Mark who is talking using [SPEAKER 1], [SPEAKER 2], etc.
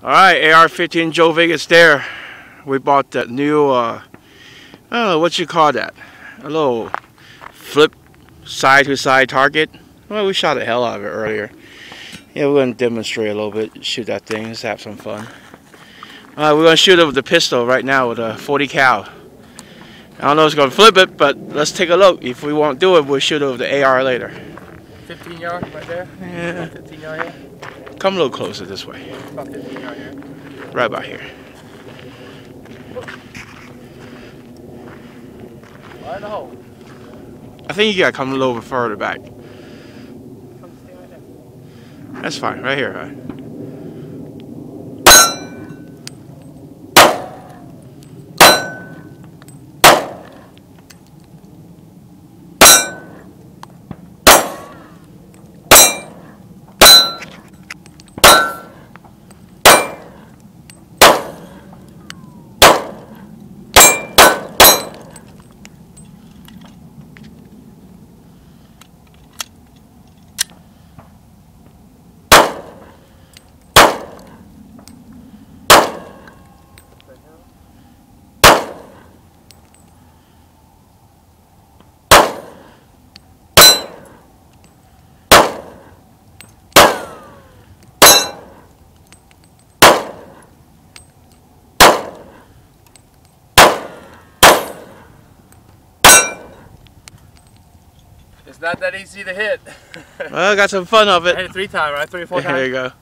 [SPEAKER 1] Alright, AR-15 Joe Vegas there. We bought that new, I don't know what you call that. A little flip side-to-side target. Well, we shot the hell out of it earlier. Yeah, we're going to demonstrate a little bit, shoot that thing, let's have some fun. We're going to shoot it with the pistol right now with a 40 cal. I don't know if it's going to flip it, but let's take a look. If we won't do it, we'll shoot it with the AR later.
[SPEAKER 2] 15 yard right there?
[SPEAKER 1] Yeah.
[SPEAKER 2] 15 yard here?
[SPEAKER 1] Come a little closer this way.
[SPEAKER 2] About 15 yard here.
[SPEAKER 1] Right about here.
[SPEAKER 2] Right in the hole.
[SPEAKER 1] I think you gotta come a little bit further back.
[SPEAKER 2] Come stay right there.
[SPEAKER 1] That's fine, right here, right?
[SPEAKER 2] It's not that easy to hit.
[SPEAKER 1] Well, I got some fun of
[SPEAKER 2] I
[SPEAKER 1] it.
[SPEAKER 2] hit it 3 times, right? 3 or 4 times?
[SPEAKER 1] There you go.